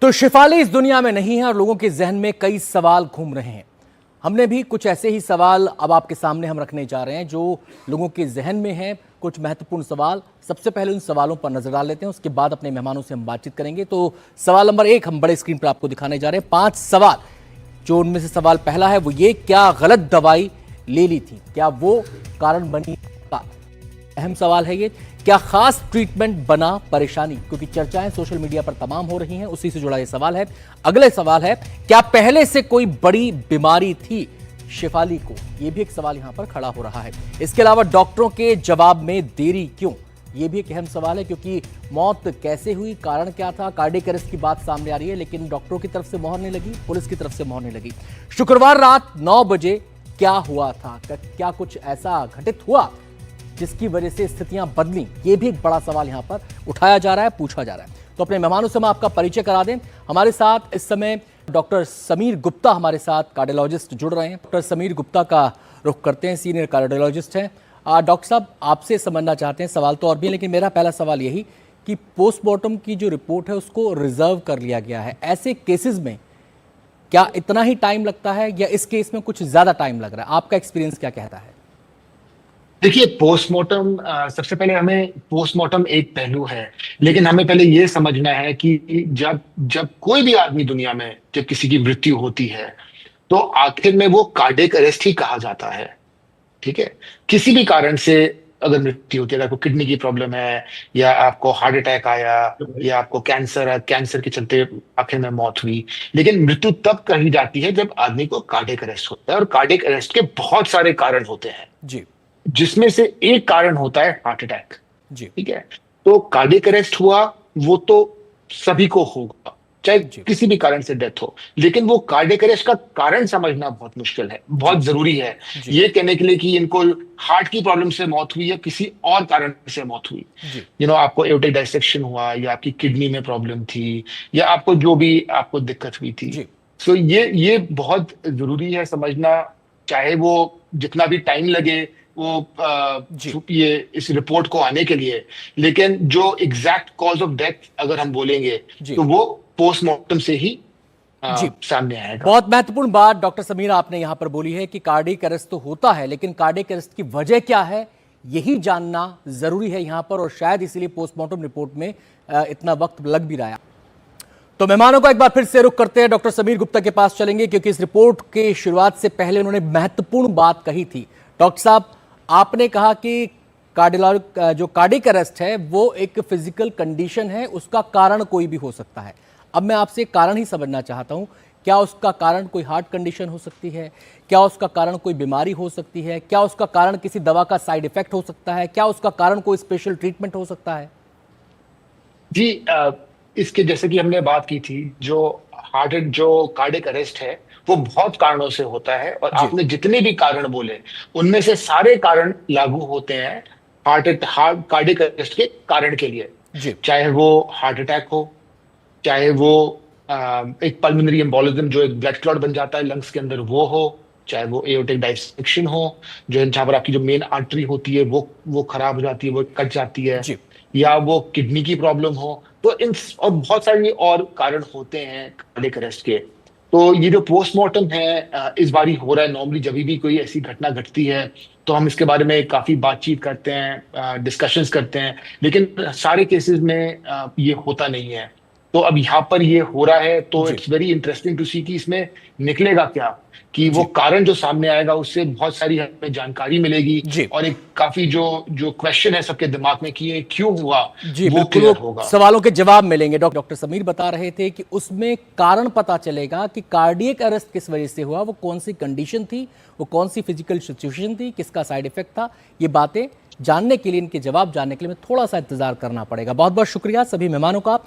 तो शिफाली इस दुनिया में नहीं है और लोगों के जहन में कई सवाल घूम रहे हैं। हमने भी कुछ ऐसे ही सवाल अब आपके सामने हम रखने जा रहे हैं जो लोगों के जहन में हैं। कुछ महत्वपूर्ण सवाल, सबसे पहले उन सवालों पर नजर डाल लेते हैं, उसके बाद अपने मेहमानों से हम बातचीत करेंगे। तो सवाल नंबर 1 हम बड़े स्क्रीन पर आपको दिखाने जा रहे हैं। 5 सवाल, जो उनमें से सवाल पहला है वो ये, क्या गलत दवाई ले ली थी, क्या वो कारण बनी? अहम सवाल है ये, क्या खास ट्रीटमेंट बना परेशानी? क्योंकि चर्चाएं सोशल मीडिया पर तमाम हो रही हैं, उसी से जुड़ा ये सवाल है। अगले सवाल है, क्या पहले से कोई बड़ी बीमारी थी शिफाली को? यह भी एक सवाल यहां पर खड़ा हो रहा है। इसके अलावा डॉक्टरों के जवाब में देरी क्यों? यह भी एक अहम सवाल है, क्योंकि मौत कैसे हुई, कारण क्या था? कार्डियक अरेस्ट की बात सामने आ रही है, लेकिन डॉक्टरों की तरफ से मोहर नहीं लगी, पुलिस की तरफ से मोहर नहीं लगी। शुक्रवार रात 9 बजे क्या हुआ था? क्या कुछ ऐसा घटित हुआ जिसकी वजह से स्थितियां बदली? ये भी एक बड़ा सवाल यहां पर उठाया जा रहा है, पूछा जा रहा है। तो अपने मेहमानों से हम आपका परिचय करा दें। हमारे साथ इस समय डॉक्टर समीर गुप्ता हमारे साथ कार्डियोलॉजिस्ट जुड़ रहे हैं। डॉक्टर समीर गुप्ता का रुख करते हैं, सीनियर कार्डियोलॉजिस्ट हैं। डॉक्टर साहब, आपसे समझना चाहते हैं, सवाल तो और भी है, लेकिन मेरा पहला सवाल यही कि पोस्टमार्टम की जो रिपोर्ट है उसको रिजर्व कर लिया गया है। ऐसे केसेस में क्या इतना ही टाइम लगता है या इस केस में कुछ ज्यादा टाइम लग रहा है? आपका एक्सपीरियंस क्या कहता है? देखिए, पोस्टमार्टम सबसे पहले हमें पोस्टमार्टम एक पहलू है, लेकिन हमें पहले ये समझना है कि जब जब कोई भी आदमी दुनिया में जब किसी की मृत्यु होती है तो आखिर में वो कार्डियक अरेस्ट ही कहा जाता है। ठीक है, किसी भी कारण से अगर मृत्यु होती है, अगर आपको किडनी की प्रॉब्लम है या आपको हार्ट अटैक आया या आपको कैंसर है, कैंसर के चलते आखिर में मौत हुई, लेकिन मृत्यु तब कही जाती है जब आदमी को कार्डियक अरेस्ट होता है। और कार्डियक अरेस्ट के बहुत सारे कारण होते हैं जी जिसमें से एक कारण होता है हार्ट अटैक। जी ठीक है, तो कार्डियक अरेस्ट हुआ वो तो सभी को होगा, चाहे जी किसी भी कारण से डेथ हो, लेकिन वो कार्डियक अरेस्ट का कारण समझना बहुत मुश्किल है, जी बहुत जरूरी है जी ये कहने के लिए कि इनको हार्ट की प्रॉब्लम से मौत हुई या किसी और कारण से मौत हुई। जी आपको एओर्टिक डायसेक्शन हुआ या आपकी किडनी में प्रॉब्लम थी या आपको जो भी आपको दिक्कत हुई थी। जी सो ये बहुत जरूरी है समझना, चाहे वो जितना भी टाइम लगे वो जी ये इस रिपोर्ट को आने के लिए, लेकिन जो एग्जैक्ट कॉज ऑफ डेथ अगर हम बोलेंगे जी तो वो पोस्टमार्टम से ही जी सामने आएगा। बहुत महत्वपूर्ण बात डॉक्टर समीर आपने यहां पर बोली है कि कार्डियक अरेस्ट तो होता है, लेकिन कार्डियक अरेस्ट की वजह क्या है यही जानना जरूरी है यहां पर, और शायद इसलिए पोस्टमार्टम रिपोर्ट में इतना वक्त लग भी रहा है। तो मेहमानों को एक बार फिर से रुख करते हैं, डॉक्टर समीर गुप्ता के पास चलेंगे, क्योंकि इस रिपोर्ट के शुरुआत से पहले उन्होंने महत्वपूर्ण बात कही थी। डॉक्टर साहब, आपने कहा कि जो कार्डियक अरेस्ट है वो एक फिजिकल कंडीशन है, उसका कारण कोई भी हो सकता है। अब मैं आपसे कारण ही समझना चाहता हूं, क्या उसका कारण कोई हार्ट कंडीशन हो सकती है? क्या उसका कारण कोई बीमारी हो सकती है? क्या उसका कारण किसी दवा का साइड इफेक्ट हो सकता है? क्या उसका कारण कोई स्पेशल ट्रीटमेंट हो सकता है? जी, इसके जैसे कि हमने बात की थी, जो कार्डियक अरेस्ट है वो बहुत कारणों से होता है, और जी आपने जितने भी कारण बोले उनमें से सारे कारण लागू होते हैं हार्ट कार्डियक अरेस्ट के कारण के लिए। जी चाहे वो हार्ट अटैक हो, चाहे वो एक पल्मोनरी एम्बोलिज्म जो एक ब्लड क्लॉट बन जाता है लंग्स के अंदर वो हो, चाहे वो एओर्टिक डायसेक्शन हो, जो जहां पर आपकी जो मेन आर्टरी होती है वो खराब हो जाती है, वो कट जाती है, जी या वो किडनी की प्रॉब्लम हो। तो इन और बहुत सारे और कारण होते हैं कार्डियक अरेस्ट के। तो ये जो पोस्टमार्टम है इस बारी हो रहा है, नॉर्मली जब भी कोई ऐसी घटना घटती है तो हम इसके बारे में काफी बातचीत करते हैं, डिस्कशंस करते हैं, लेकिन सारे केसेस में ये होता नहीं है। तो अब यहाँ पर ये हो रहा है, तो जी इट्स वेरी इंटरेस्टिंग टू सी कि इसमें निकलेगा क्या, कि वो जी कारण जो सामने आएगा उससे बहुत सारी हमें जानकारी मिलेगी, जी और एक काफी जो जो क्वेश्चन है सबके दिमाग में कि ये क्यों हुआ जी वो बिल्कुल, क्लियर वो होगा। सवालों के जवाब मिलेंगे। डॉक्टर समीर बता रहे थे कि उसमें कारण पता चलेगा कि कार्डियक अरेस्ट किस वजह से हुआ, वो कौन सी कंडीशन थी, वो कौन सी फिजिकल सिचुएशन थी, किसका साइड इफेक्ट था। ये बातें जानने के लिए, इनके जवाब जानने के लिए हमें थोड़ा सा इंतजार करना पड़ेगा। बहुत बहुत शुक्रिया सभी मेहमानों का।